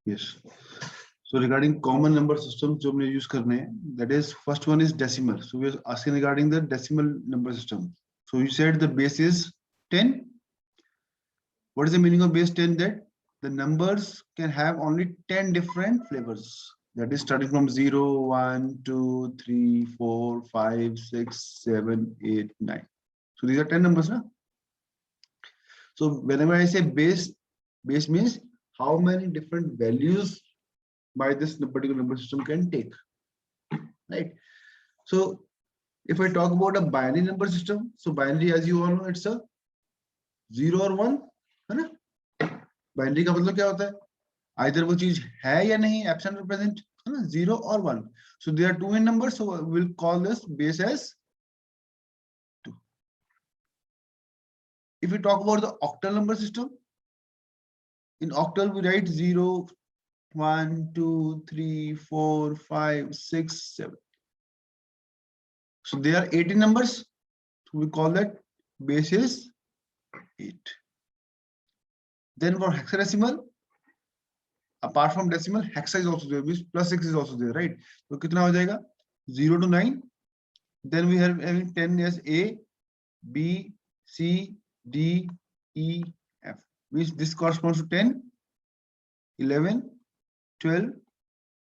Yes. So regarding common number systems जो हमने use करने हैं, that is first one is decimal. So we are asking regarding the decimal number system. So you said the base is 10. What is the meaning of base 10? That the numbers can have only 10 different flavors. That is starting from 0, 1, 2, 3, 4, 5, 6, 7, 8, 9. So these are 10 numbers, na? So whenever I say base means how many different values by this particular number system can take, right? So if I talk about a binary number system, so binary, as you all know, it's a 0 or 1, है ना? Binary का मतलब क्या होता है? Either वो चीज है या नहीं, absent or present, है ना? 0 or 1. So there are two in numbers, so we'll call this base as 2. If we talk about the octal number system, in octal we write 0, 1, 2, 3, 4, 5, 6, 7. So there are 18 numbers. So we call that base is 8. Then for hexadecimal, apart from decimal, hexa is also there, which plus 6 is also there, right? So कितना हो जाएगा? 0 to 9. Then we have having 10 as A, B, C, D, E, F. Which this corresponds to 10, 11, 12,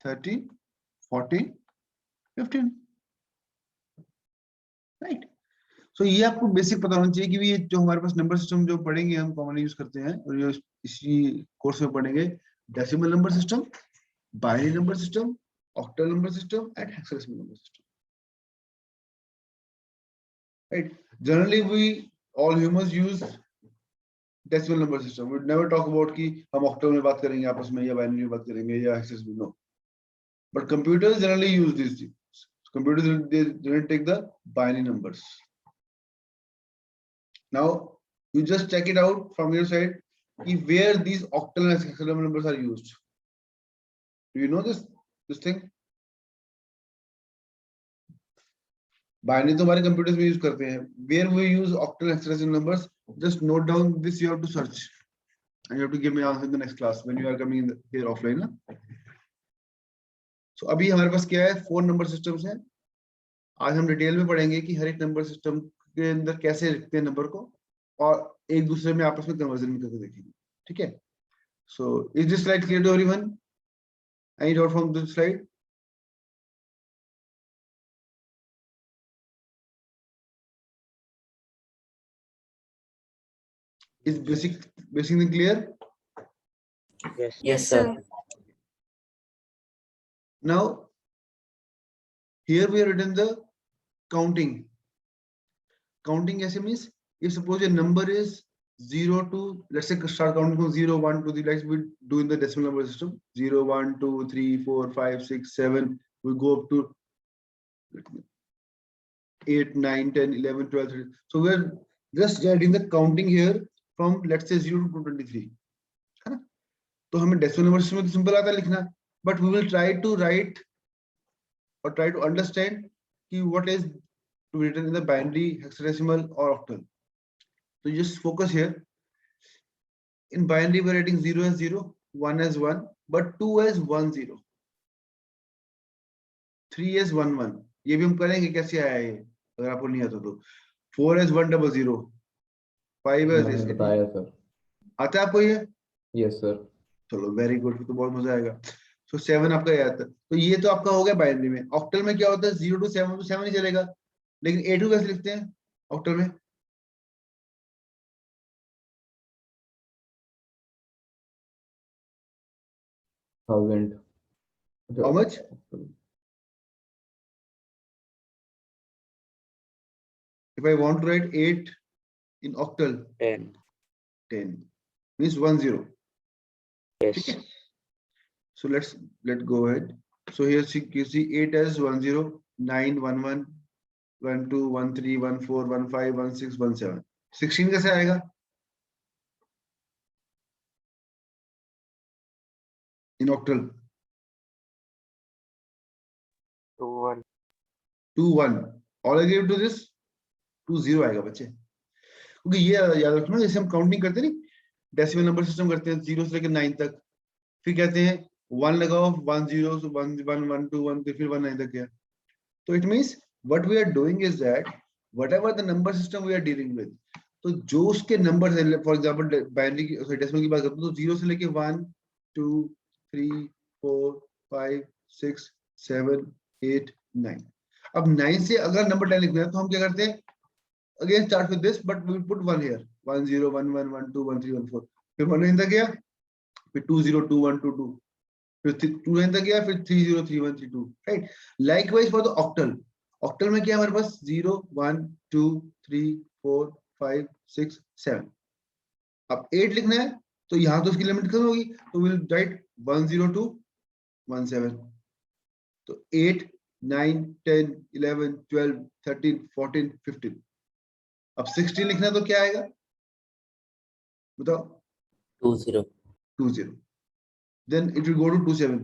13, 14, 15. Right? So ये आपको basic पता होना चाहिए कि ये जो हमारे पास नंबर सिस्टम जो पढ़ेंगे हम कॉमनली यूज करते हैं और ये इसी कोर्स में पढ़ेंगे decimal number system, binary number system, octal number system and hexadecimal number system. Right? Generally we all humans use decimal number system. We never talk about कि हम octal में बात करेंगे आपस में या binary में बात करेंगे या hexadecimal. No. But computers generally use these things. Computers they generally take the binary numbers. Now you just check it out from your side where these octal and hexadecimal numbers are used. Do you know this thing? Binary तो हमारे computers में use करते हैं. Where we use octal and hexadecimal numbers, just note down this. You have to search and you have to give me answer in the next class when you are coming in here offline, ना? So अभी हमारे पास क्या है? 4 number systems हैं. आज हम detail में पढ़ेंगे कि हर एक नंबर सिस्टम के अंदर कैसे लिखते हैं नंबर को और एक दूसरे में आपस में कन्वर्जन भी करके देखेंगे. ठीक है? So is this slide clear to everyone? Any doubt from this slide? Is basic thing clear? Yes. Yes, sir. Now here we have written the counting. Counting ऐसे means if suppose a number is 0 to, let's say start counting from 0, 1, 2, 3, like we do in the decimal number system. 0, 1, 2, 3, 4, 5, 6, 7. We go up to 8, 9, 10, 11, 12, 13. So we are just getting the counting here from, let's say, 0 to 23. है ना? तो हमें decimal number system में simple आता है लिखना, but we will try to write or try to understand कि what is to be written in the binary, hexadecimal or octal. So you just focus here. In binary we are writing 0 as 0, 1 as 1, but 2 as 1 0, 3 as 1 1. ये भी हम करेंगे कैसे आया ये अगर आपको नहीं आता तो. 4 as 1 0 0, 5 as this. बताया सर. आता है आपको ये? Yes sir. चलो वेरी गुड, तो बहुत मजा आएगा. So 7 आपका ये आता है. तो ये तो आपका हो गया बाइनरी में. ऑक्टल में क्या होता है? 0 to 7 तो 7 ही चलेगा, लेकिन 8 कैसे लिखते हैं ऑक्टल में? Thousand. How much? If I want to write 8 in octal, 10. 10 means 1 0. Yes. Okay. So let's go ahead. So here you see 8 as 1 0, 9 1 1, 1 2, 1 3, 1 4, 1 5, 1 6, 1 7. 16 कैसे आएगा? In octal 2 1. 2 1. All agree to this? 2 0 आएगा बच्चे, क्योंकि ये याद रखना जैसे हम काउंटिंग करते हैं नहीं, डेसिमल नंबर सिस्टम करते हैं 0 से लेकर 9 तक, फिर कहते हैं 1 लगाओ 1 0 so 1 1 1 2 1 फिर 1 9 तक गया. So it means what we are doing is that whatever the number system we are dealing with, तो जो उसके नंबर है, फॉर एग्जांपल बाइनरी की डेसिमल की बात करते हैं तो 0 से लेके 1 2 3 4 5 6 7 8 9. अब 9 से अगर नंबर 10 लिखना है तो हम क्या करते हैं, again start with this but we will put 1 here 1 0 1 1 1 2 1 3 1 4 फिर 1 9 तक गया, फिर 2 0 2 1 2 2 फिर 2 9 तक गया, फिर 3 0 3 1 3 2, right. Likewise for the octal, octal में क्या है हमारे पास 0 1 2 3 4 5 6 7. अब 8 लिखना है तो यहाँ तो उसकी लिमिट खत्म होगी, तो विल राइट 1 0 2 1 7. तो 8 9 10 11 12 13 14 15. अब 16 लिखना है तो क्या आएगा बताओ, 20. 20. Then it will go to 27.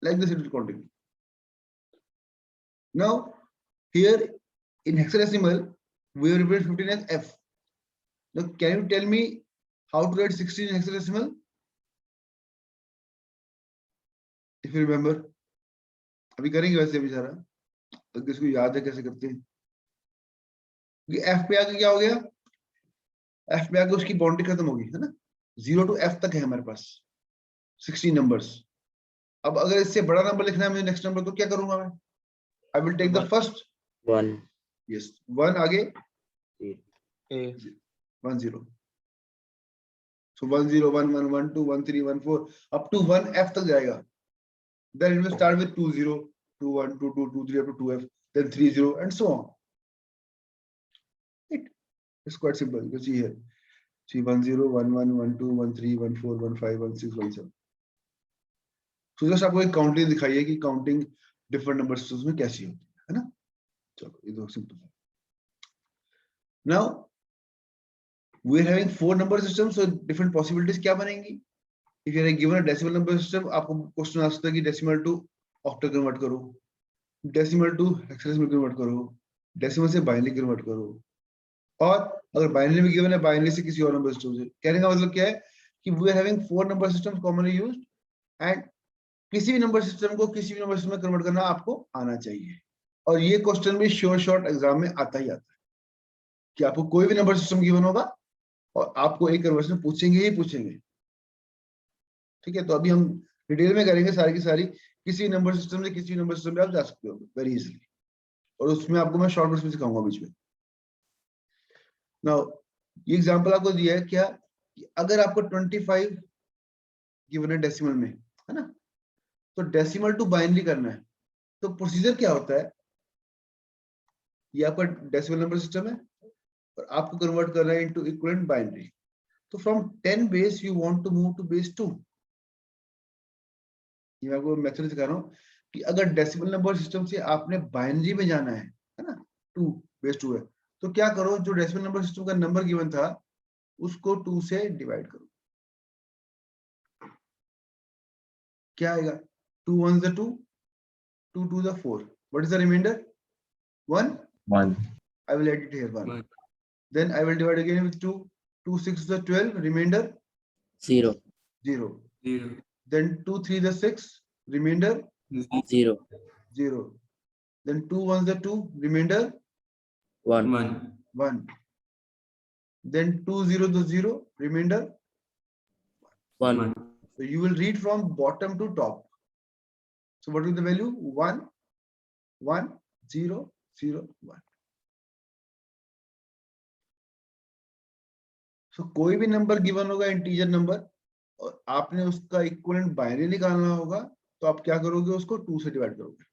Like this it will continue. Now here in hexadecimal we will represent 15 as F. Now can you tell me how to write 16 in hexadecimal? If you remember. अभी करेंगे वैसे भी सारा, तो किसको याद है कैसे करते हैं. कि F पे आके क्या हो गया, F पे आके उसकी बाउंड्री खत्म होगी, है ना. 0 to F तक है हमारे पास 16 नंबर्स. अब अगर इससे बड़ा नंबर लिखना है मुझे नेक्स्ट नंबर, तो क्या करूंगा मैं, I will take the first 1. yes 1 आगे A. 1 0. So 1 0 1 1 1 2 1 3 1 4 up to 1 F तक जाएगा. Then it will start with 2 0 2 1 2 2 2 3 up to 2 F, then 3 0 and so on. It's quite simple. You can see here. See 1 0 1 1 1 2 1 3 1 4 1 5 1 6 1 7. So just आपको एक counting दिखाई है कि counting different number systems में कैसी होती है ना. चलो ये तो सिंपल है. Now we are having 4 number systems, so different possibilities क्या बनेंगी. If you are given a decimal number system, आपको क्वेश्चन आ सकता है कि डेसिमल टू ऑक्टल कन्वर्ट करो, डेसिमल टू हेक्साडेसिमल कन्वर्ट करो, डेसिमल से बाइनरी कन्वर्ट करो, और अगर बाइनरी में गिवन है बाइनरी से किसी और नंबर सिस्टम से. कहने का मतलब क्या है कि we are having 4 number systems commonly used, and किसी भी नंबर सिस्टम को किसी भी नंबर सिस्टम में कन्वर्ट करना आपको आना चाहिए. और ये क्वेश्चन भी श्योर शॉर्ट एग्जाम में आता ही आता है कि आपको कोई भी नंबर सिस्टम गिवन होगा और आपको एक कन्वर्शन पूछेंगे ही पूछेंगे. ठीक है, तो अभी हम डिटेल में करेंगे सारी की सारी. किसी नंबर सिस्टम से किसी नंबर सिस्टम में आप जा सकते हो वेरी इजीली, और उसमें आपको मैं शॉर्ट नोट्स में सिखाऊंगा बीच में. नाउ ये एग्जांपल आपको दिया है क्या कि अगर आपको 25 गिवन है डेसिमल में, है ना, तो डेसिमल टू बाइनरी करना है. तो प्रोसीजर क्या होता है, ये आपका डेसिमल नंबर सिस्टम है और आपको कन्वर्ट करना है इनटू इक्विवेलेंट बाइनरी. तो from 10 base you want to move to base 2. ये मैं आपको मेथड दिखा रहा हूँ कि अगर डेसिमल नंबर सिस्टम से आपने बाइनरी में जाना है ना, 2 बेस 2 है, तो क्या करो, जो डेसिमल नंबर सिस्टम का नंबर गिवन था उसको 2 से डिवाइड करो. क्या आएगा, 2 1 is 2, 2 2 is 4. What is the remainder? 1. 1. I will add it here 1. Then I will divide again with 2. 2 6 is 12. Remainder 0. 0. Then 2 3 is 6. Remainder 0. 0. Then 2 1 is 2. Remainder 1. 1. Then 2 0 is 0. Remainder. 1. So you will read from bottom to top. So what is the value? 1 1 0 0 1. So कोई भी number given होगा integer number और आपने उसका equivalent binary निकालना होगा, तो आप क्या करोगे, उसको 2 से डिवाइड करोगे.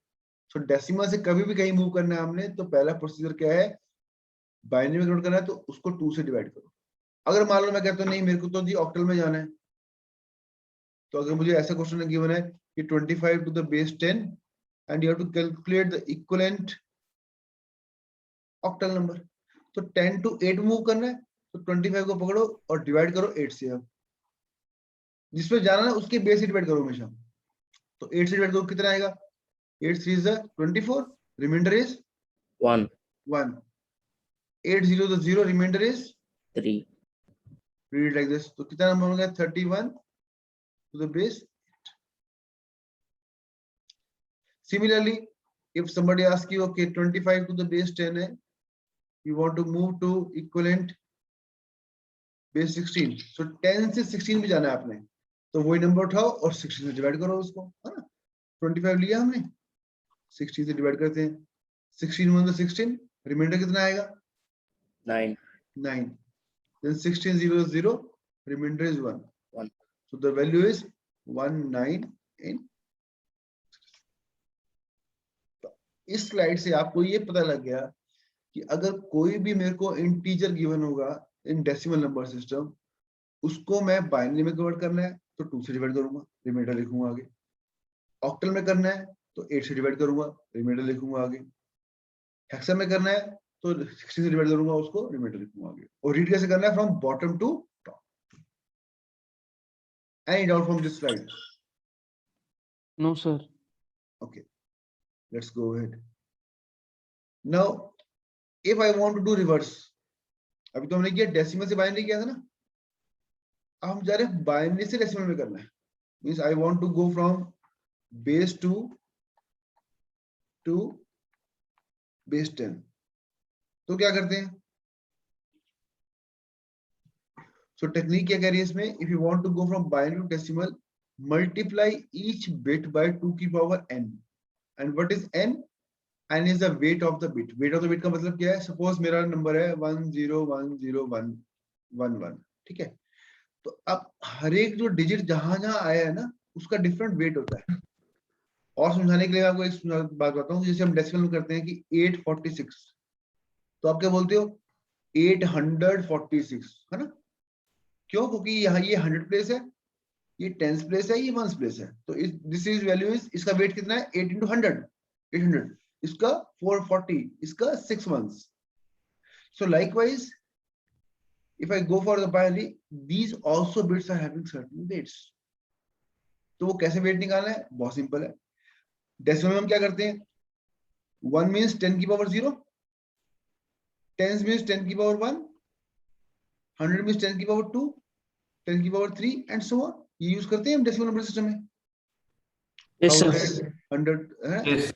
सो डेसिमल से कभी भी कहीं मूव करना है हमने, तो पहला प्रोसीजर क्या है, बाइनरी में कन्वर्ट करना है तो उसको 2 से डिवाइड करो. अगर मान लो मैं कहता हूं नहीं मेरे को तो जी ऑक्टल में जाना है, तो अगर मुझे ऐसा क्वेश्चन गिवन है कि 25 to the base 10 and you have to calculate the equivalent octal number, तो 10 टू 8 मूव करना है, तो 25 को पकड़ो और डिवाइड करो 8 से. अब जिसमें जाना है उसके बेस से डिवाइड करो हमेशा, तो 8 से डिवाइड करो कितना आएगा, 8 3 is 24, remainder is 1. 1. 8 0 is 0, remainder is 3. read it like this. तो कितना नंबर हो गया, 31 to the base Similarly, if somebody asks you, okay, 25 to the base 10 है, you want to move to equivalent base 16, so 10 से 16 में जाना है आपने, तो वही नंबर उठाओ और 16 से डिवाइड करो उसको, है ना? 25 लिया हमने, 16 से डिवाइड करते हैं, 16 1 16, रिमाइंडर कितना आएगा? 9. 9. Then 16 0 0, remainder is 1. 1. So the value is 19 in. इस स्लाइड से आपको ये पता लग गया कि अगर कोई भी मेरे को इंटीजर गिवन होगा इन डेसिमल नंबर सिस्टम, उसको मैं बाइनरी में कन्वर्ट करना है तो 2 से डिवाइड करूंगा, रिमाइंडर लिखूंगा आगे। ऑक्टल में करना है तो 8 से डिवाइड करूंगा, रिमाइंडर लिखूंगा आगे। हेक्सा में करना है तो 60 से डिवाइड करूंगा, उसको रिमाइंडर लिखूंगा आगे। और रीड कैसे करना है? From bottom to top. Any doubt from this slide? No, sir. Okay, let's go ahead. Now, if I want to do reverse, अभी तो हमने किया डेसिमल से बाइनरी किया था ना, अब हम जा रहे हैं बाइनरी से डेसिमल में करना है। Means I want to go from base 2 to base 10, तो क्या करते हैं? सो टेक्निक क्या कह रही है इसमें? If you want to go from binary to decimal, multiply each bit by 2 की power n. And what is n? n is the weight of the bit. Weight of the bit का मतलब क्या है? सपोज मेरा number है 101011, ठीक है? तो अब हर एक जो डिजिट जहां जहां आया है ना, उसका डिफरेंट वेट होता है। और समझाने के लिए आपको एक बात बताता हूँ, जैसे हम डेसिमल में करते हैं कि 846, तो आप क्या बोलते हो? 846, है ना? क्यों? क्योंकि यहाँ ये 100 प्लेस है, ये टेंस प्लेस है, ये वंस प्लेस है, तो दिस इज वैल्यू इज, इसका वेट कितना है? 8 into 100, 800, इसका 440, इसका 6 ones. So likewise, if I go for the binary, these also bits are having certain weights. तो वो कैसे वेट निकालना है? बहुत सिंपल है। डेसिमल में हम क्या करते हैं? 1 means 10 की पावर 0, tens means 10 की पावर 1, 100 means 10 की पावर 2, 10 की पावर 3 and so on. ये यूज करते हैं हम डेसिमल नंबर सिस्टम में। Yes, sir. 100 है? Yes.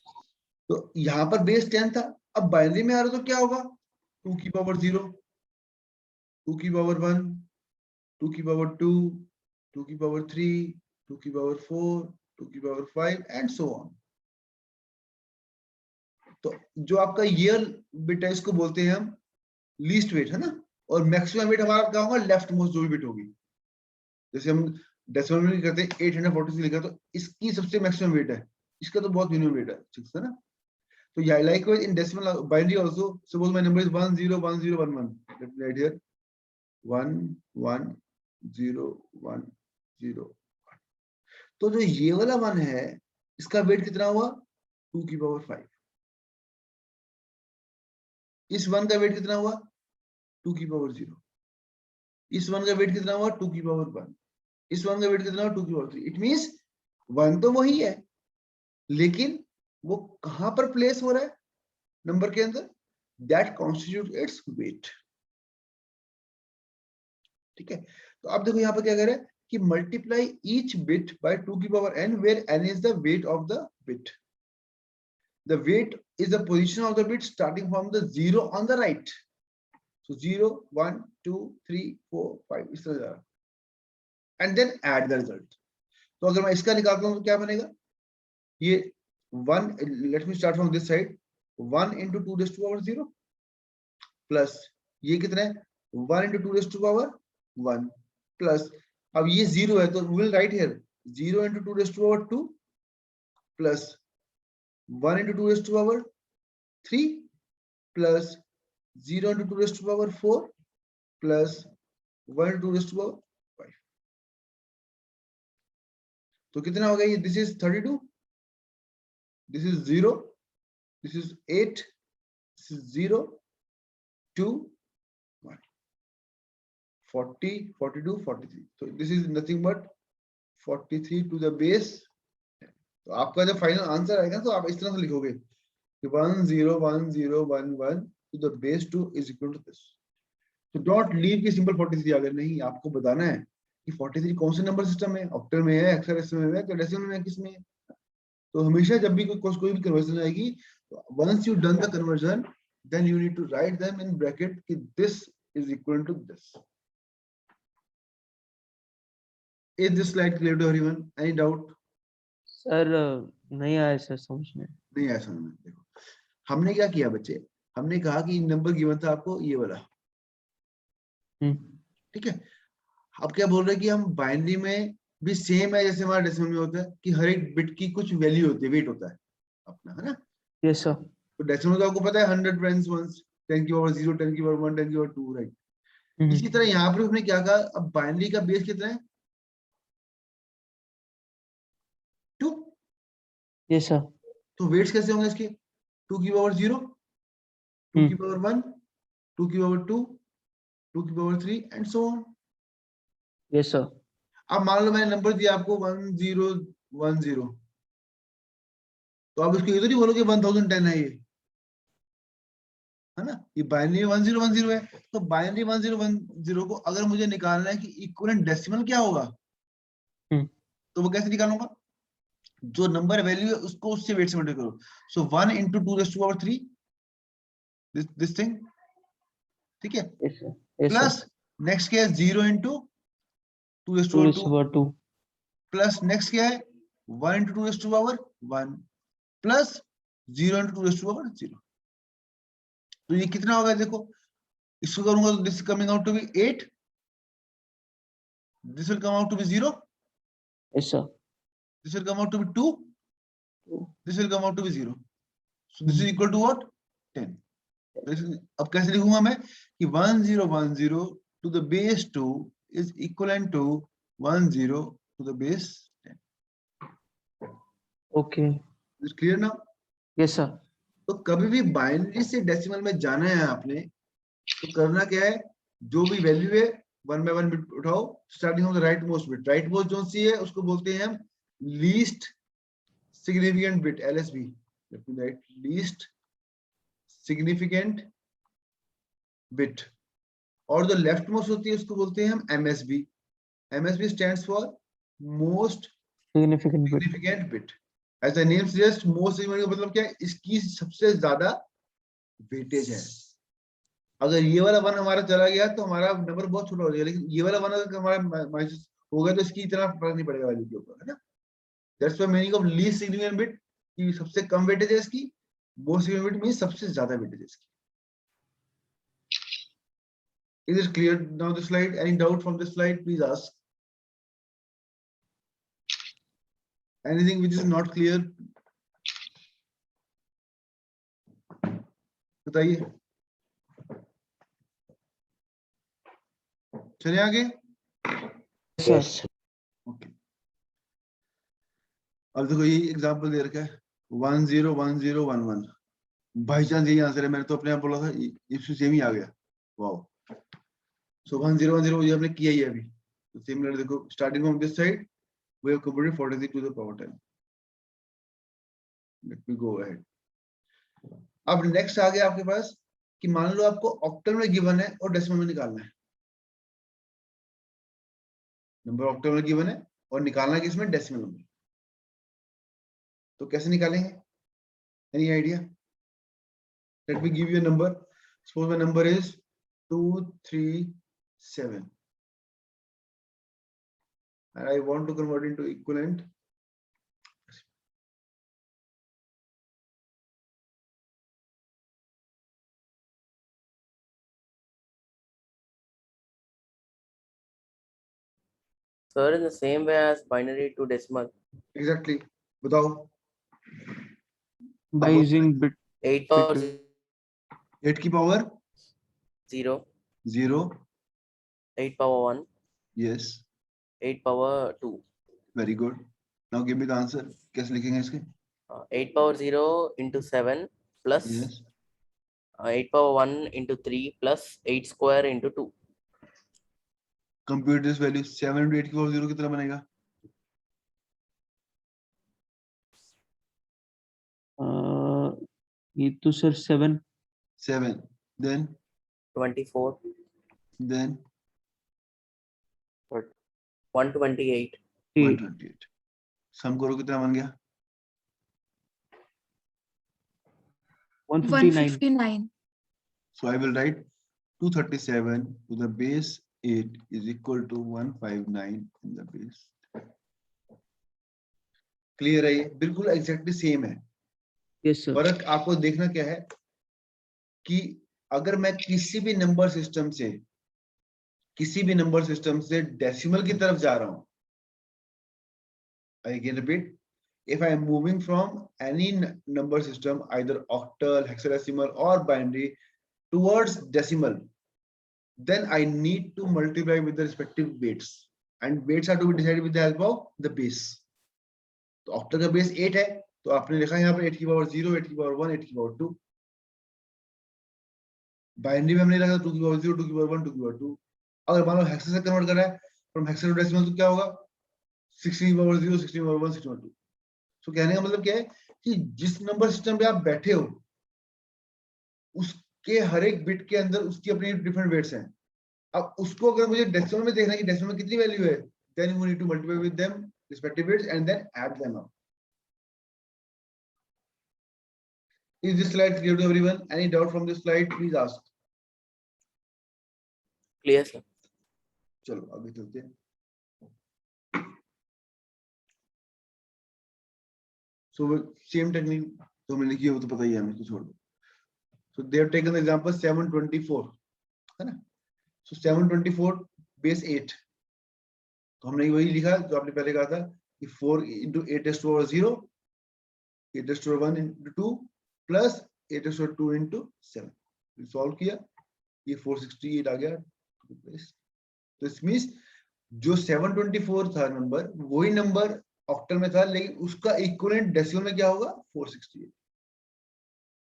तो यहाँ पर बेस 10 था, अब बाइनरी में आ रहा तो क्या होगा? 2 की पावर 0, 2 की पावर 1, 2 की पावर 2, 2 की पावर 3, 2 की पावर 4, 2 की पावर 5 एंड सो ऑन। तो जो आपका ईयर बिट है, इसको बोलते हैं हम लीस्ट वेट, है ना? और मैक्सिमम वेट हमारा क्या होगा? लेफ्ट मोस्ट जो भी बिट होगी। जैसे हम डेसिमल में करते हैं 846 लिखा, तो इसकी सबसे मैक्सिमम वेट है, इसका तो बहुत मिनिमम वेट है 6, है ना? तो yeah, likewise in decimal binary also, suppose my number is 101011, let me write here 110101। तो जो ये वाला 1 है, इसका वेट कितना हुआ? 2 की पावर 5। इस 1 का वेट कितना हुआ? 2 की पावर 0। इस 1 का वेट कितना हुआ? 2 की पावर 1। इस 1 का वेट कितना हुआ? 2 की पावर 3। इट मींस 1 तो वही है, लेकिन वो कहां पर प्लेस हो रहा है नंबर के अंदर? दैट कॉन्स्टिट्यूट इट्स वेट, ठीक है? तो आप देखो यहाँ पर क्या कर रहे हैं कि मल्टीप्लाई ईच बिट बाय 2 की power n, where n is the weight of the bit. The weight is the position of the bit starting from the 0 on the right. So 0 1 2 3 4 5 इस तरह जा रहा, and then add the result. तो अगर मैं इसका निकालता हूं तो क्या बनेगा? ये 1, let me start from this side, 1 into 2 raised to power 0 plus ये कितना है? 1 into 2 raised to power 1 plus, अब ये 0 है तो will write here 0 into 2 raised to power 2 plus 1 into 2 raised to power 3 plus 0 into 2 raised to power 4 plus 1 into 2 raised to power 5। तो कितना हो गया ये? This is 32, this is 0, this is 8, this is 0 2 1, 40 42 43, so this is nothing but 43 to the base। तो आपका जब final answer आएगा तो आप इस तरह से लिखोगे कि 101011 to the base 2 is equal to this। so don't leave की सिंपल 43 आ गया, नहीं, आपको बताना है कि 43 कौन से नंबर सिस्टम में, ऑक्टल में है, हेक्साडेसिमल में है, तो डेसिमल में किस में है। तो हमेशा जब भी कोई भी कन्वर्जन आएगी, once you done the conversion, then you need to write them in bracket कि this is equal to this. Is this slide clear to everyone? Any doubt? Sir नहीं आया सर समझ में. नहीं आया समझ में. देखो हमने क्या किया बच्चे, हमने कहा कि नंबर गिवन था आपको ये वाला, ठीक है. अब क्या बोल रहे हैं कि हम बाइनरी में भी सेम है जैसे हमारा डेसिमल में होता है कि हर एक बिट की कुछ वैल्यू होती है, वेट होता है अपना, है ना. Yes sir. तो डेसिमल तो आपको पता है 100 10 वंस, 10 की पावर 0, 10 की पावर 1, 10 की पावर 2, राइट. इसी तरह यहाँ पर हमने क्या कहा, अब बाइनरी का बेस कितना है, 2. Yes sir. तो वेट्स कैसे होंगे इसके, 2 की पावर 0, 2 की पावर 1, 2 की पावर 2, 2 की power 3 and so on. Yes sir. अब मान लो मैंने नंबर दिया आपको 1010, तो आप इसको ये तो नहीं बोलोगे 1010 है ये, है ना. ये बाइनरी 1010 है. तो बाइनरी 1010 को अगर मुझे निकालना है कि इक्विवेलेंट डेसिमल क्या होगा, तो वो कैसे निकालूंगा, जो नंबर वैल्यू है उसको उससे वेट से मल्टीप्लाई करो. सो 1 into 2 raised to power 3, this thing, ठीक है. Yes sir. Yes plus next क्या है, 0 into 2 raised to sir. power 2, 2. Plus next क्या है 1 into 2 raised to power 1, plus 0 into 2 raised to power 0. तो ये कितना होगा, देखो इसको करूंगा तो this coming out to be 8, this will come out to be 0, yes sir. this will come out to be 2, this will come out to be 0. So this is equal to what, 10. अब कैसे लिखूंगा मैं कि 1010 to the base 2 is equivalent to 10 to the base 10. Okay. Is it clear now? Yes sir. तो कभी भी binary से decimal में जाना है आपने, तो करना क्या है, जो भी वैल्यू है 1 by 1 बिट उठाओ, starting from the right most bit. Right most जो सी है उसको बोलते हैं हम least significant bit, LSB. Let me right least significant bit. और जो लेफ्ट मोस्ट होती है उसको बोलते हैं हम MSB. MSB stands for most significant bit. Significant bit. As the name suggest, most significant का मतलब क्या है, इसकी सबसे ज्यादा वेटेज है. अगर ये वाला 1 हमारा चला गया तो हमारा नंबर बहुत छोटा हो जाएगा, लेकिन ये वाला 1 अगर हमारा माइनस हो गया तो इसकी इतना फर्क नहीं पड़ेगा वैल्यू के ऊपर, है ना. That's why meaning of least significant bit, कि सबसे कम वेटेज है इसकी, मोस्ट सिग्निफिकेंट बिट मींस सबसे ज्यादा वेटेज है इसकी. Is it clear now the slide? Any doubt from this slide, please ask. Anything which is not clear, बताइए. चलिए आगे. Yes. ओके. अब देखो ये एग्जांपल दे रखा है 101011. बाई चांस यही आंसर है, मैंने तो अपने आप बोला था, इसमें सेम ही आ गया. वाओ. सो 1010 ये हमने किया ही है अभी. तो सिमिलर देखो, starting from this side we have computed 43 to the power 10. Let me go ahead. अब नेक्स्ट आ गया आपके पास कि मान लो आपको ऑक्टल में गिवन है और डेसिमल में निकालना है. नंबर ऑक्टल में गिवन है और निकालना है किसमें, डेसिमल में. तो कैसे निकालेंगे, any idea? Let me give you a number. Suppose my number is 237 and I want to convert into equivalent. Sir, in the same way as binary to decimal. Exactly. बताओ. By using bit. 8 power 8 की power 0, 0. 8 power 1, Yes. 8 power 2. Very good. Now give me the answer. कैसे लिखेंगे इसके? 8 power 0 into 7 plus Yes. 8 power 1 into 3 plus 8 square into 2. Compute this value. 7 into 8 की power 0 कितना बनेगा? ये तो सर 7. 7. Then 24. then 128. 8. 128. सम करो कितना बन गया? 159. 159. So I will write 237 to the base 8 is equal to 159 in the base. Clear है? ये बिल्कुल एग्जैक्टली सेम है. Yes, sir. फर्क आपको देखना क्या है कि अगर मैं किसी भी नंबर सिस्टम से डेसिमल की तरफ जा रहा हूं, I can repeat, if I am moving from any number system, either octal, hexadecimal or binary towards decimal, then I need to multiply with the respective weights, and weights are to be decided with the help of the base. तो octal का base 8 है, तो आपने लिखा यहाँ पर 8 की power 0, 8 की पावर 1, 8 की पावर 2. बाइनरी में हमने लिखा 2 की पावर 0, 2 की पावर 1, 2 की पावर 2. अगर मान लो हेक्सा से कन्वर्ट कर रहा है फ्रॉम हेक्सा टू डेसिमल, तो क्या होगा? 16 की पावर 0, 16 की पावर 1, 16 की पावर 2. तो कहने का मतलब क्या है कि जिस नंबर सिस्टम पे आप बैठे हो उसके हर एक बिट के अंदर उसकी अपनी डिफरेंट वेट्स हैं. अब उसको अगर मुझे डेसिमल में देखना है कि डेसिमल में कितनी वैल्यू है, then you need to multiply with them respective weights and then add them up. Is this slide clear to everyone? Any doubt from this slide? Please ask. Clear, sir. चलो आगे चलते हैं. So same technique जो मैंने लिखी है वो तो पता ही है हमें, तो छोड़ दो. So they have taken the example 724, है ना? So 724 base 8. तो हमने वही लिखा जो आपने पहले कहा था कि 4 into 8 raised to power 0, 8 raised to power 1 into 2 plus 8 raised to power 2 into 7. Solve किया, ये 468 आ गया. तो इस मींस जो 724 था नंबर, वही नंबर ऑक्टल में था, लेकिन उसका इक्विवेलेंट डेसिमल में क्या होगा? 468.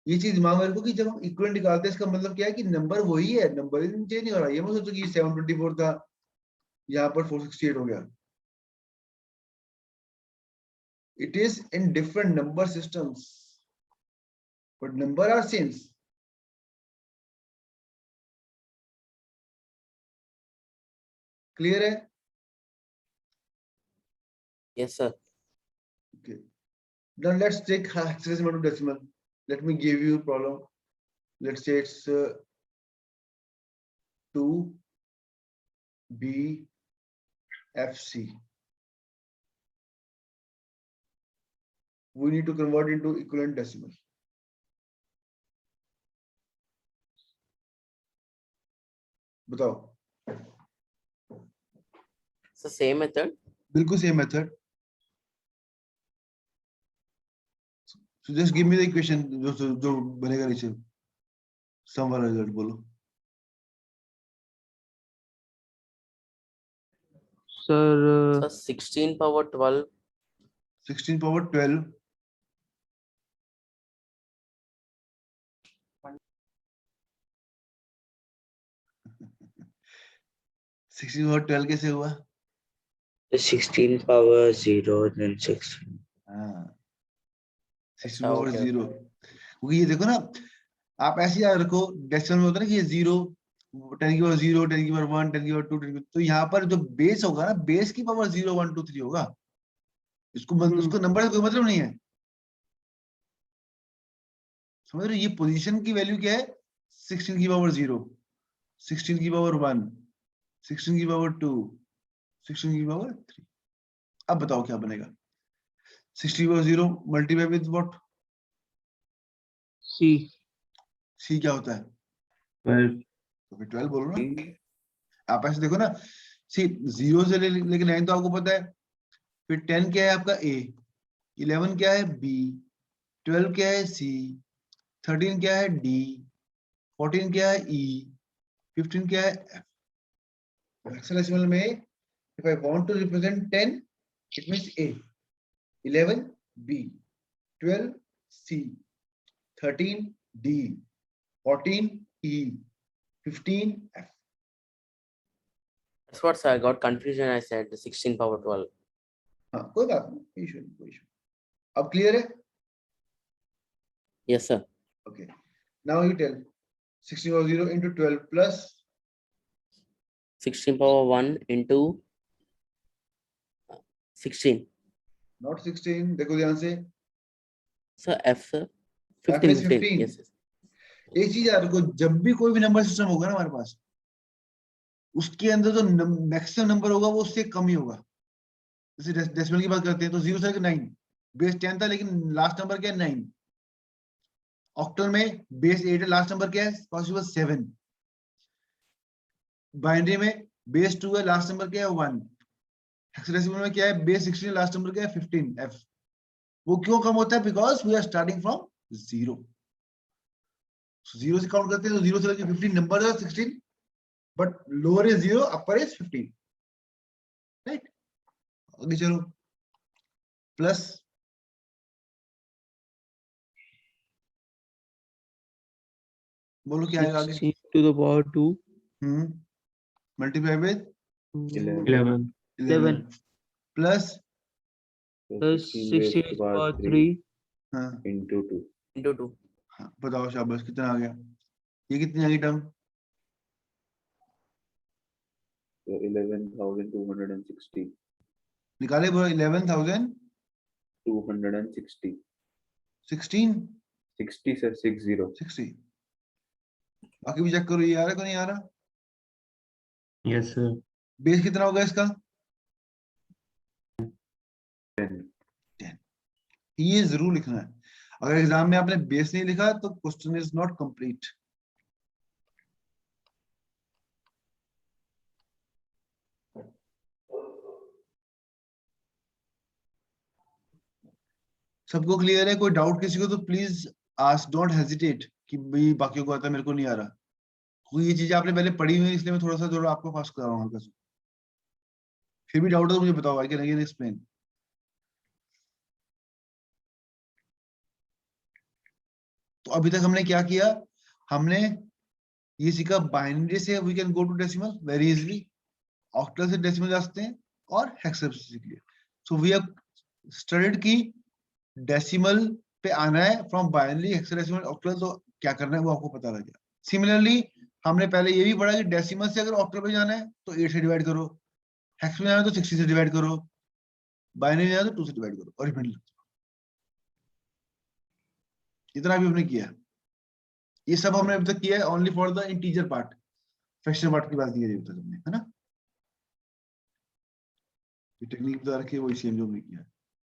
ये चीज दिमाग में रखो कि जब हम इक्विवेलेंट निकालते हैं इसका मतलब क्या है कि नंबर वही है, नंबर चेंज नहीं हो रहा. ये मत सोचो कि 724 था यहाँ पर 468 हो गया. It is in different number systems, but number are same. Clear है? Yes, sir. Okay. Now let's take hexadecimal to decimal. Let me give you a problem. Let's say it's 2BFC. We need to convert into equivalent decimal. बताओ. So same method. बिल्कुल same method. So just give me the equation जो बनेगा नीचे. Sum वाला result बोलो. Sir, So 16 power 12. 16 power 12. Sixteen power 12 कैसे हुआ? 16 power 0 then 16. हाँ, 16 अच्छा, पावर okay, 0. क्योंकि ये देखो ना, आप ऐसे याद रखो, डेसिमल में होता है ना कि ये 0, 10 की पावर 0, 10 की पावर 1, 10 की पावर 2, तो यहाँ पर जो बेस होगा ना, बेस की पावर 0, 1, 2, 3 होगा. उसको नंबर से कोई मतलब नहीं है. समझ रहे हो? ये पोजीशन की वैल्यू क्या है? 16 की पावर 0, 16 की पावर 1, 16 की पावर 2, 16 की पावर 3. अब बताओ क्या बनेगा? 60 की power 0 multiply with what? C. C क्या होता है? 12. तो फिर 12 बोलो ना. आप ऐसे देखो ना, सी 0 से लेके 9 तो आपको पता है. फिर 10 क्या है आपका? A. 11 क्या है? B. 12 क्या है? C. 13 क्या है? D. 14 क्या है? E. 15 क्या है? F. हेक्साडेसिमल में if I want to represent 10, it means A. 11 B. 12 C. 13 D. 14 E. 15 F. That's what, sir, I got confusion. I said the 16 power 12. हाँ, कोई बात नहीं, कोई इशू नहीं, कोई इशू. अब क्लियर है? Yes, sir. Okay. Now you tell 16 power 0 into 12 plus 16 power 1 into 16. not 16. देखो ध्यान से. So F, sir. F 15, is 15. 15. Yes, yes. एक चीज याद रखो, जब भी कोई भी नंबर सिस्टम होगा ना हमारे पास, उसके अंदर जो मैक्सिमम नंबर होगा वो उससे कम ही होगा। जैसे डेसिमल की बात करते हैं तो 0 से 9, बेस 10 था लेकिन लास्ट नंबर क्या है 9। ऑक्टल में बेस 8 है, लास्ट नंबर क्या है पॉसिबल 7। बाइनरी में बेस 2 है, लास्ट नंबर क्या है 1। हेक्साडेसिमल में क्या है बेस 16 है, लास्ट नंबर क्या है 15 f। वो क्यों कम होता है? Because we are starting from 0। 0 से काउंट करते हैं तो 0 से लेकर 15 नंबर है 16, but lower is 0, upper is 15, right. आगे चलो, प्लस बोलो क्या आएगा आगे? 16 to the power 2 multiply with 11 11 plus plus 16 to the power 3 हाँ into 2. into 2. हाँ बताओ शाबाश, कितना आ गया? ये कितनी आ गई टर्म? So 11,260. निकाले बोलो 11,000 260. 16 60 sir, 60. 60। बाकी भी चेक करो, ये आ रहा है कि नहीं आ रहा? Yes sir. बेस कितना होगा इसका? 10. ये जरूर लिखना है। अगर एग्जाम में आपने बेस नहीं लिखा तो क्वेश्चन इज नॉट कंप्लीट। सबको क्लियर है? कोई डाउट किसी को तो प्लीज आस्क, डोंट हेजिटेट कि भाई बाकियों को आता है मेरे को नहीं आ रहा। कोई ये चीजें आपने पहले पढ़ी हुई है इसलिए मैं थोड़ा सा जरूर आपको फास्ट कर रहा हूँ हल्का सा। फिर भी डाउट है तो मुझे बताओ, आई कैन अगेन एक्सप्लेन। तो अभी तक हमने क्या किया? हमने ये सीखा बाइनरी से we can go to decimal very easily, octal से डेसिमल जा सकते हैं, और हेक्साडेसिमल से सीख लिया। सो वी हैव स्टडीड की डेसिमल पे आना है फ्रॉम बाइनरी, हेक्साडेसिमल, ऑक्टल, तो क्या करना है वो आपको पता लग गया। सिमिलरली हमने पहले ये भी पढ़ा कि डेसिमल से अगर ऑक्टल पे जाना है तो 8 से डिवाइड करो, हेक्स में जाना है तो 60 से डिवाइड करो, बाइनरी में जाना है तो 2 से डिवाइड करो, और रिमाइंडर। इतना भी हमने किया। ये सब हमने अभी तक किया है only for the integer part. Fraction part की बात की अभी तक हमने, है ना? ये टेक्निक बता रखी है वही सेम जो हमने किया है।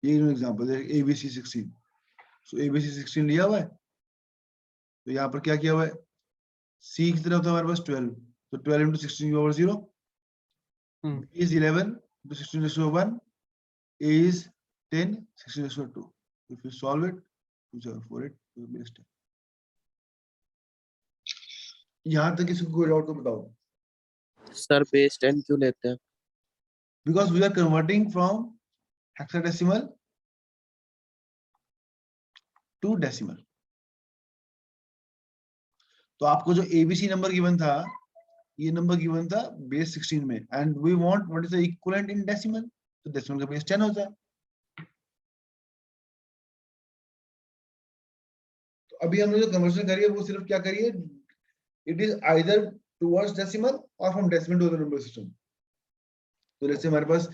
ये एग्जांपल है एबीसी 16। सो एबीसी 16 लिया हुआ है, तो यहाँ पर क्या किया हुआ है? सी कितना होता है हमारे पास 12, तो 12 into 16 over 0, Hmm. B is 11 into 16 raised to 1, A is 10, 16 raised to 2. If you solve it, 2748 to the base 10. यहाँ तक किसी को कोई डाउट तो बताओ? सर बेस 10 क्यों लेते हैं? Because we are converting from hexadecimal to decimal. तो आपको जो एबीसी नंबर गिवन था, ये नंबर गिवन था बेस 16 में, and we want what is the equivalent in decimal, तो डेसिमल का बेस 10 होता है। तो अभी हमने जो कन्वर्जन करी है वो सिर्फ क्या करी है? It is either towards decimal और from decimal to other number system. तो जैसे हमारे पास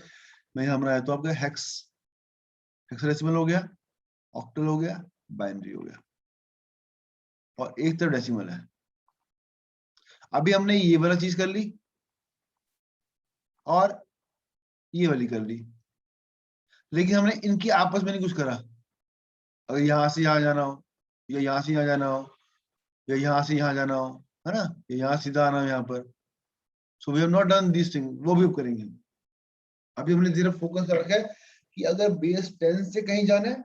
मैं यहाँ बनाया तो आपका हेक्साडेसिमल हो गया, ऑक्टल हो गया, बाइनरी हो गया, और एक तरफ डेसिमल है। अभी हमने ये वाला चीज कर ली और ये वाली कर ली, लेकिन हमने इनकी आपस में नहीं कुछ करा। अगर यहाँ से यहाँ जाना हो, या यहाँ से यहाँ जाना हो, या यहाँ से यहाँ जाना हो, है ना, या यहाँ सीधा आना हो यहाँ पर, so we have not done this thing, वो भी करेंगे। अभी हमने सिर्फ फोकस कर रखा है कि अगर बेस 10 से कहीं जाना है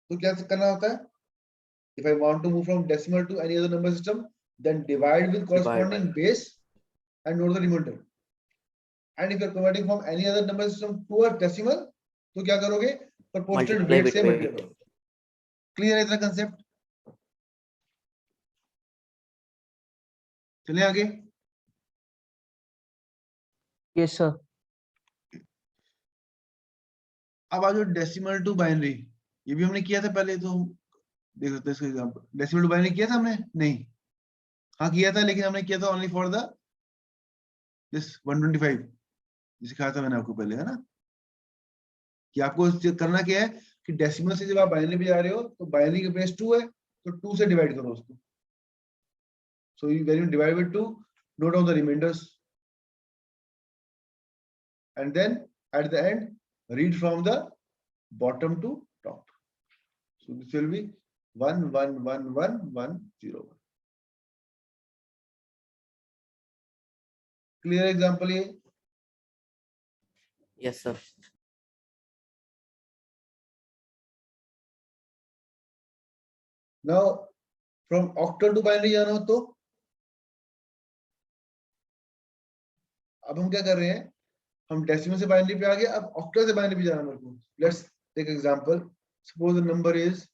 तो क्या करना होता है? If I want to move from decimal to any other number system, then divide with corresponding base and note the remainder. And if you are converting from any other number system to a decimal, तो क्या करोगे? proportional Multiply weight से with multiply करोगे। Clear है इतना concept? चलिए आगे। Yes sir. अब आ जाओ डेसिमल टू बाइनरी। ये भी हमने किया था पहले, तो देख सकते हैं इसका एग्जांपल। डेसिमल टू बाइनरी किया था हमने? नहीं। हाँ किया था, लेकिन हमने किया था ओनली फॉर द दिस 125 सिखाया था मैंने आपको पहले, है ना, कि आपको करना क्या है कि डेसिमल से जब आप बाइनरी पे जा रहे हो तो बाइनरी का बेस 2 है तो 2 से डिवाइड करो उसको, So when you divide by 2, note down the remainders. And then at the end, read from the bottom to top. So this will be 1 1 1 1 1 0 1. Clear example ये? Yes, sir. Now from octal to binary जाना हो तो अब हम क्या कर रहे हैं, हम डेसिमल से बाइनरी पे आ गए, अब ऑक्टल से बाइनरी पे जाना मेरे को. Let's take example. Suppose the number is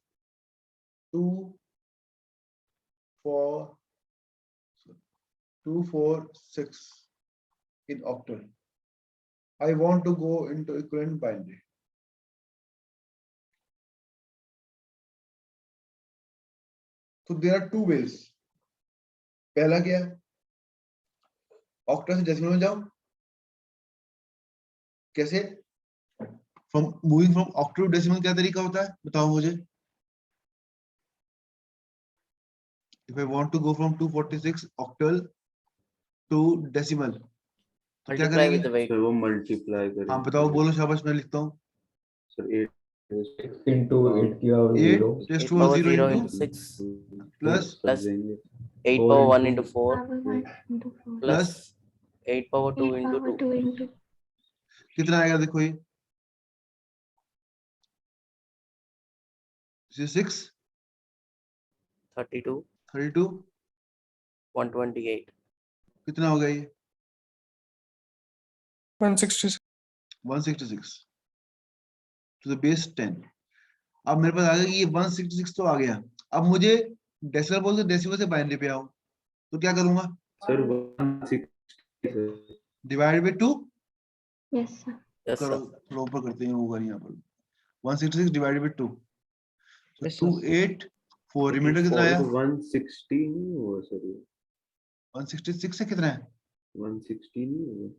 246 in octal. I want to go into equivalent binary. So there are two ways. पहला क्या है, ऑक्टल से डेसिमल में जाओ. कैसे? From moving from octal to decimal क्या तरीका होता है, बताओ मुझे. If I want to go from 246 octal to decimal, तो क्या Multiply with करेंगे? the weight. सर वो मल्टीप्लाई करें. हाँ बताओ, बोलो, शाबाश, मैं लिखता हूँ. सर 8 into 8 की power 8 0 raised 8 to power 0 0 into into 6 plus 8 4 power 1 into into 4 plus 8 power 2 into 2. कितना आएगा देखो ये. 6 32 32 128. कितना हो गया ये? 166. 166 to the base 10. अब मेरे पास आ गया कि ये 166 तो आ गया. अब मुझे डेसिमल बोल दो, डेसिमल से बाइनरी पे आओ, तो क्या करूंगा? Sir 160 divide by 2 Yes, sir. Yes, करो, sir. थोड़ा ऊपर करते हैं, होगा नहीं यहाँ पर. 166 डिवाइडेड बाय 2, तो Yes, sir. 284. रिमाइंडर कितना आया? 160 नहीं हुआ सर ये. 166 से कितना है? 160 नहीं हुआ.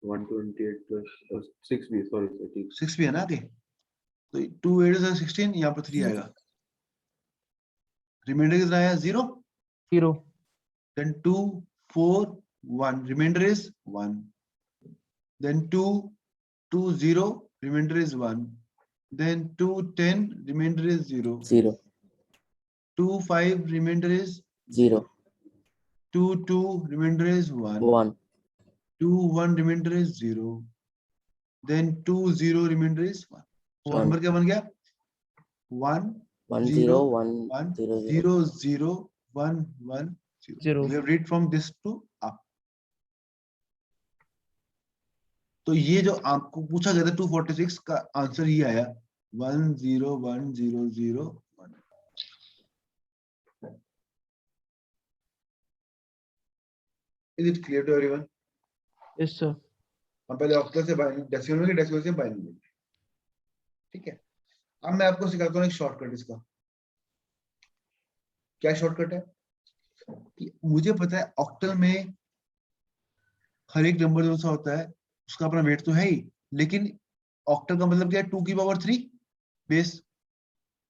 128 plus 6 भी, सॉरी सर, ठीक. 6 भी है ना आगे, तो 2 8 से 16, यहाँ पर 3 आएगा. रिमाइंडर कितना आया? 0. 0. Then 2 4 1, remainder is 1. Then 2 2 0, remainder is 1. Then 2 10, remainder is 0. 0 2 5, remainder is 0 2 2, remainder is 1. 1 2 1, remainder is 0. Then 2 0, remainder is 1. तो One. नंबर क्या बन गया? 1 1 0 0 1 1 0 0. 0 0 1 1 0. Zero. We have read from this to up. तो ये जो आपको पूछा गया था 246 का आंसर ही आया 1 0 1 0 0 1. Is it clear to everyone? Yes, sir. हम पहले ऑक्टल से बाइनरी, डेसिमल में, डेसिमल से बाइनरी. ठीक है. अब मैं आपको सिखाता हूँ एक शॉर्टकट इसका. क्या शॉर्टकट है? कि मुझे पता है ऑक्टल में हर एक नंबर जो सा होता है उसका अपना वेट तो है ही, लेकिन ऑक्टल का मतलब क्या है? 2 की पावर 3 बेस.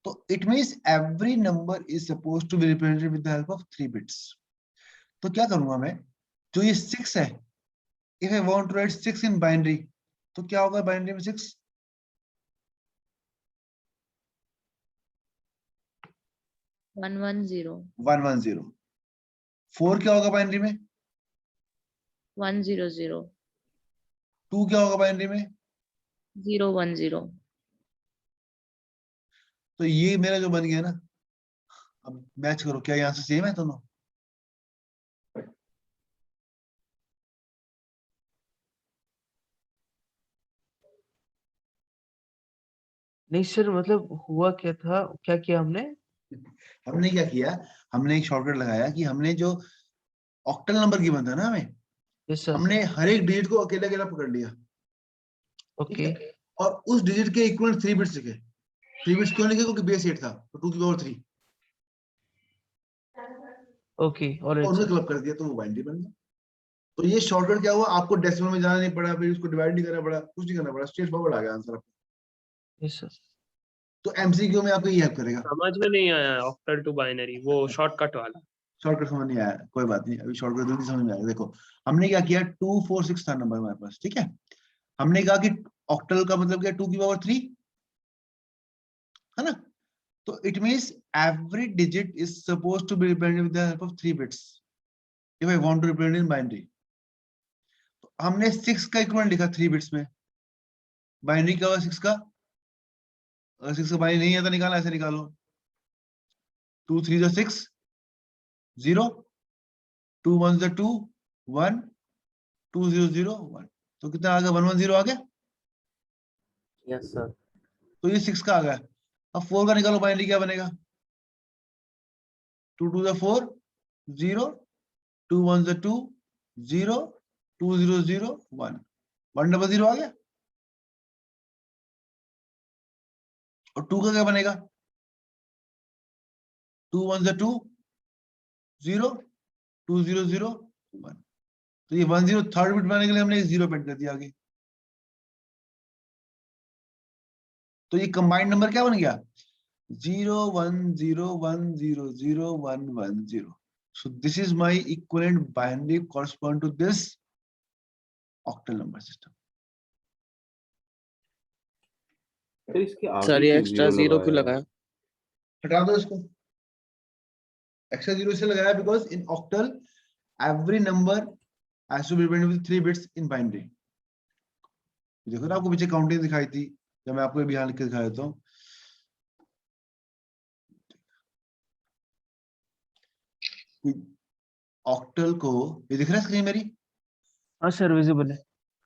तो it means every number is supposed to be represented with the help of 3 bits. तो क्या करूंगा मैं, जो ये 6 है, if I want to write 6 in binary, तो क्या होगा बाइनरी में? 6 110. 110. 4 क्या होगा बाइनरी में? 100. 2 क्या होगा बाइनरी में? 010. तो ये मेरा जो बन गया ना, अब मैच करो, क्या यहाँ से सेम है दोनों? नहीं सर, मतलब हुआ क्या था, क्या किया हमने? हमने क्या किया, हमने एक शॉर्टकट लगाया कि हमने जो ऑक्टल नंबर गिवन था ना हमें, यस सर. हमने हर एक डिजिट को अकेला अकेला पकड़ लिया. ठीक ओके. है? और उस डिजिट के इक्वल 3 बिट्स लिखे. 3 बिट्स क्यों लिखे? क्योंकि बेस 8 था, तो 2 की पावर 3 ओके. और और उसमें क्लब कर दिया, तो वो बाइनरी बन गया. तो ये शॉर्टकट क्या हुआ, आपको डेसिमल में जाना नहीं पड़ा, फिर उसको डिवाइड नहीं करना पड़ा, कुछ नहीं करना पड़ा, स्ट्रेट फॉरवर्ड आ गया आंसर आपको. Yes sir. तो एमसीक्यू में आपको ये हेल्प करेगा. समझ में नहीं आया ऑक्टल टू बाइनरी, वो शॉर्टकट वाला. शॉर्टकट समझ नहीं आया, कोई बात नहीं, अभी शॉर्टकट जल्दी समझ में आएगा। देखो हमने क्या किया, 246 था नंबर हमारे पास, ठीक है। हमने कहा कि ऑक्टल का मतलब क्या, 2 की पावर 3 है ना। तो it means every digit is supposed to be represented with the help of 3 bits if I want to represent in binary. तो हमने 6 का इक्विवेलेंट लिखा 3 बिट्स में। बाइनरी क्या होगा 6 का, अगर 6 का बाइनरी नहीं है तो निकालना, ऐसे निकालो 2 3 6 0 2 1 2 1 2 0 0 1। तो कितना आ गया, 1 1 0 आ गया। Yes sir. तो ये 6 का आ गया। अब 4 का निकालो, बाइनरी क्या बनेगा, 2 2 4 0 2 1 2 0 2 0 0 1 1 0 0 आ गया। और 2 का क्या बनेगा, 2 1 2 0 2 0 0 1। तो ये 1 0 थर्ड बिट बनाने के लिए हमने 0 पेंट कर दिया आगे। तो ये कंबाइंड नंबर क्या बन गया, 0 1 0 1 0 0 1 1 0। So this is my equivalent binary correspond to this octal number system. फिर इसके आगे सर ये क्यों एक्स्ट्रा zero जीरो क्यों लगाया? लगाया? हटा दो इसको, एक्स्ट्रा जीरो इसलिए लगाया because in octal every number has to be represented with 3 bits in binary. देखो ना, आपको पीछे काउंटिंग दिखाई थी, जब मैं आपको भी यहाँ लिख के दिखा देता हूँ। ऑक्टल को ये दिख रहा है स्क्रीन मेरी? हाँ सर विजिबल है।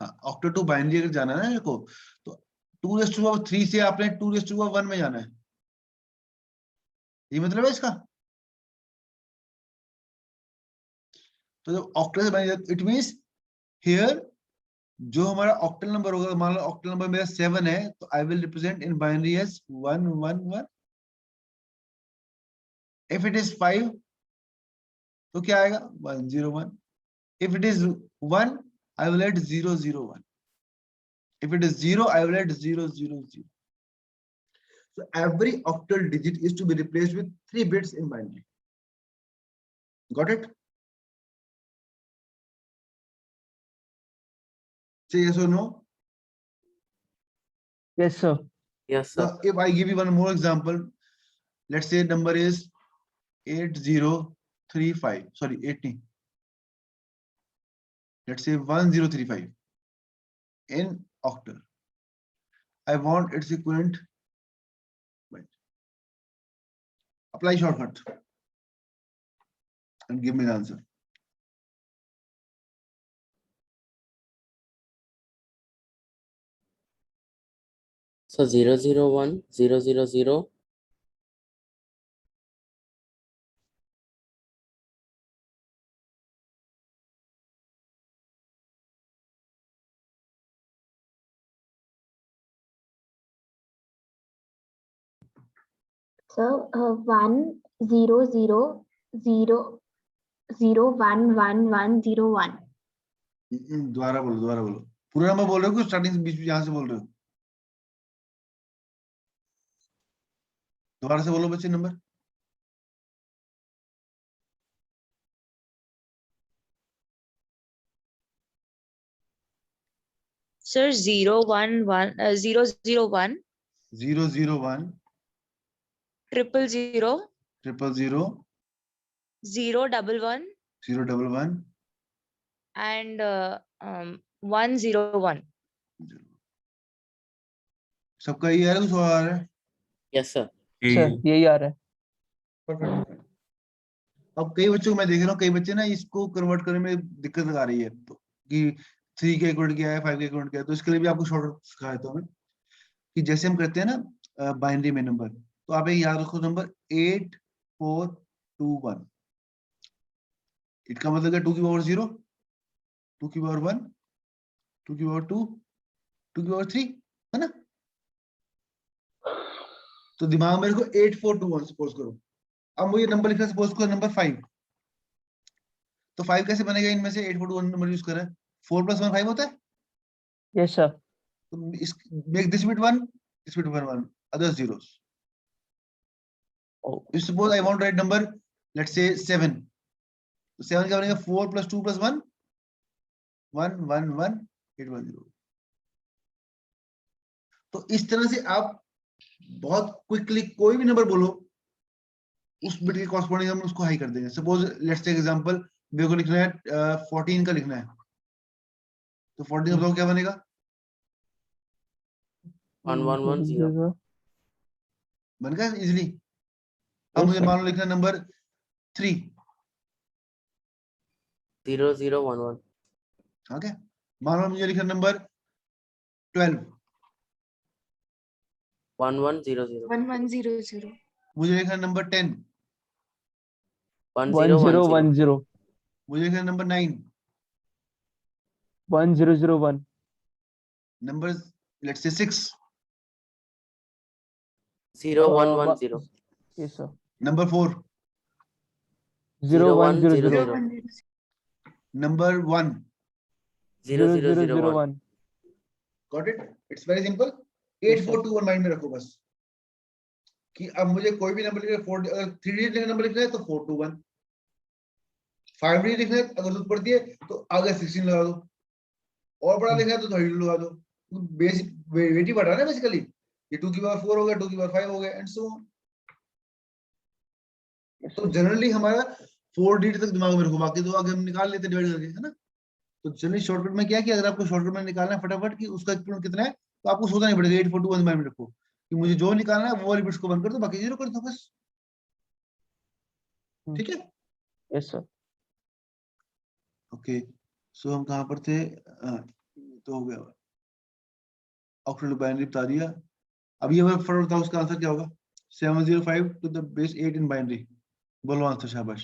हाँ, ऑक्टल टू बाइनरी अगर जाना है ना मेरे को, तो 2⁻³ से आपने 2⁻1 में जाना है। ये मतलब है इसका। तो जब ऑक्टल से बाइनरी, इट मींस हियर जो हमारा ऑक्टल नंबर होगा, मान लो ऑक्टल नंबर मेरा 7 है, तो I will represent in binary as 1 1 1। If it is 5 तो क्या आएगा, 1 0 1। If it is 1 I will add 0 0 1। If it is 0, I will add 0 0 0. So every octal digit is to be replaced with 3 bits in binary. Got it? Say yes or no. Yes sir. Yes sir. Now, if I give you one more example, let's say number is 8035. Sorry, 80. Let's say 1035 in octal. I want its equivalent. Wait. Apply shortcut and give me the answer. So 0 0 1 0 0 0 So 1 0 0 0 0 1 1 1 0 1. दोबारा बोलो पूरा number बोल रहे हो कि starting से बीच यहां से बोल रहे हो? दोबारा से बोलो बच्चे नंबर। Sir, 0 1 1 0 0 1 0 0 1 triple 0 0 0 0 1 1 0 1 1 and 1 0 1. सबका ये है, कुछ और आ रहा है? Yes sir. सर यही आ रहा है। परफेक्ट। अब कई बच्चों को मैं देख रहा हूँ, कई बच्चे ना इसको कन्वर्ट करने में दिक्कत आ रही है, तो कि 3 का इक्वल क्या है, 5 का इक्वल क्या है। तो इसके लिए भी आपको शॉर्ट सिखा देता हूँ मैं, कि जैसे हम करते हैं ना बाइनरी में नंबर, तो आप एक याद रखो नंबर 8 4 2 1। इसका मतलब है 2 की पावर 0, 2 की पावर 1, 2 की पावर 2, 2 की पावर 3, है ना। तो दिमाग में रखो 8 4 2 1 सपोज करो। अब मुझे नंबर लिखना, सपोज करो नंबर 5। तो 5 कैसे बनेगा, इनमें से 8 4 2 1 नंबर यूज कर रहे हैं। 4 + 1 5 होता है। Yes sir. तो इस make this bit 1, this bit 1 1, other zeros. If suppose I want to write number, let's say 7, तो 7 क्या बनेगा 4 + 2 + 1 1 1 1 8 1 0। तो इस तरह से आप बहुत क्विकली कोई भी नंबर बोलो उस बिट के कॉरस्पॉन्डिंग हम उसको हाई कर देंगे। सपोज लेट्स टेक एग्जांपल, मेरे को लिखना है 14 का लिखना है, तो 14 का बताओ क्या बनेगा? 1 1 1 0 बन गया इजीली। अब मुझे मान लो लिखना है नंबर 3, 0 0 1 1 ओके। मान लो मुझे लिखना है नंबर 12, 1 1 0 0 1 1 0 0 मुझे लिखना है नंबर 10, 1 0 1 0 1010 मुझे लिखना है number 9, 1001 number let's say 6, 0 1 1 0 yes sir number 4, 0 1 0 0100 0 number 1। 0 0 0 1 0001 got it? It's very simple. 8 4 2 1 mind में रखो बस, कि अब मुझे कोई भी नंबर लिखना है, 4 अगर 3 डिजिट नंबर लिखना है तो 4 2 1, 5 डिजिट लिखना है अगर जरूरत पड़ती है तो आगे 16 लगा दो, और बड़ा लिखना है तो 32 लगा दो। बेसिक वेट ही बढ़ा रहा है बेसिकली, ये 2 की पावर 4 हो गया, 2 की पावर 5 हो गया एंड सो ऑन। तो जनरली हमारा 4 डिजिट तक दिमाग में रखो, बाकी तो आगे हम निकाल लेते डिवाइड करके, है ना। तो जनरली शॉर्टकट में क्या, कि अगर आपको शॉर्टकट में निकालना है फटाफट कि उसका एक्सपोनेंट कितना है, तो आपको सोचना नहीं पड़ेगा, 8 4 2 1 माइंड में रखो कि मुझे जो निकालना है वो वाली बिट्स को बंद कर दो, बाकी जीरो कर दो बस। ठीक है, yes sir ओके। सो हम कहाँ पर थे? तो हो गया, ऑक्टेनल बाइनरी बता दिया। अब ये फटाफट बताओ उसका आंसर क्या होगा? 705 to the base 8 in binary। बोलो आंसर, शाबाश।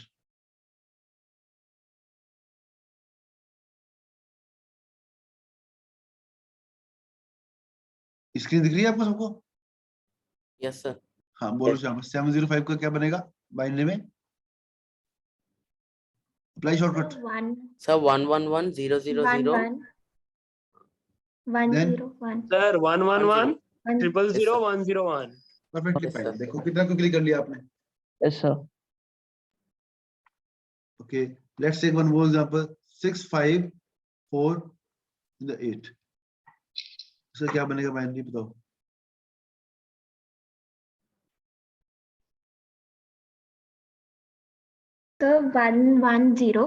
स्क्रीन दिख रही है आपको सबको? यस सर हाँ बोलो शाबाश। 705 का क्या बनेगा बाइनरी में? Apply shortcut. 1 sir 1 1 1 0 0 1 0 1 1 Then? 0 1 sir 1 1 1 1 0 Yes, 0 sir. 1 0 1 perfectly Yes, fine. sir. देखो कितना क्विकली कर लिया आपने। yes sir okay, let's take one more example, 6 5 4 the 8। इसका क्या बनेगा बाइनरी बताओ? तो 1 1 0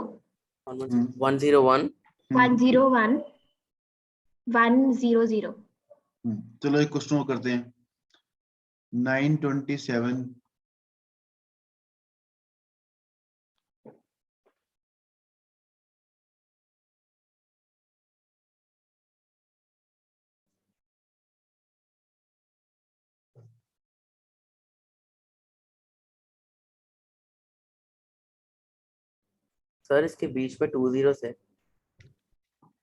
1 0 1 1 0 1 1 0 0। चलो एक क्वेश्चन और करते हैं। 927 सर इसके बीच में 2 zeros है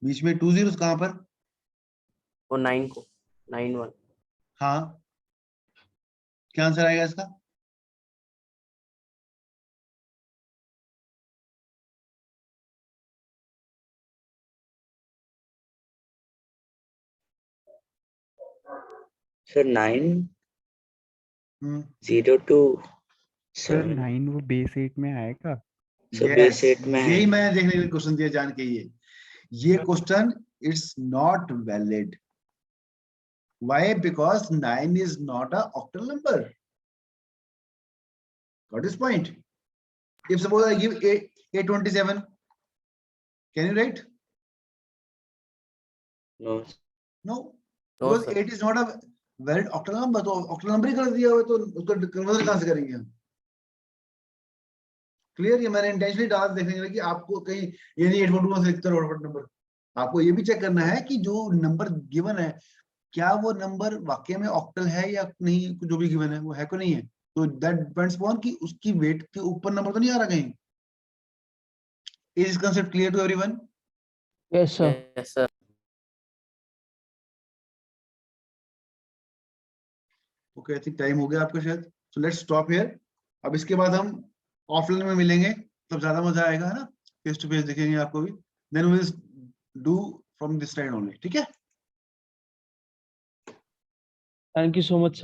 बीच में 2 zeros कहाँ पर? और 9 को 9 1 हाँ, क्या आंसर आएगा इसका? सर 9 हम्म 0 2 सर 7 9 वो बेस 8 में आएगा? सर बेस 8 में यही है। मैंने देखने के लिए क्वेश्चन दिया जान के। ये question it's not valid. Why? Because 9 is not a octal number. Got this point? If suppose I give 827, can you write? No no, No, because sir. 8 is not a valid octal number. तो octal number ही कर दिया हुआ, तो उसका conversion कहां से करेंगे हम? क्लियर? ये मैंने इंटेंशनली डाल देखने के लिए कि आपको कहीं ये नहीं 841 से लिखते रहो नंबर। आपको ये भी चेक करना है कि जो नंबर गिवन है क्या वो नंबर वाकई में ऑक्टल है या नहीं, जो भी गिवन है वो है को नहीं है। तो दैट डिपेंड्स अपॉन कि उसकी वेट के ऊपर नंबर तो नहीं आ रहा कहीं। Is concept clear to everyone? yes sir Yes sir. Okay, I think time हो गया आपका शायद। So let's stop here. अब इसके बाद हम ऑफलाइन में मिलेंगे, तब ज्यादा मजा आएगा, है ना। फेस टू फेस देखेंगे आपको भी। Then we will do from this side only. ठीक है। thank you so much sir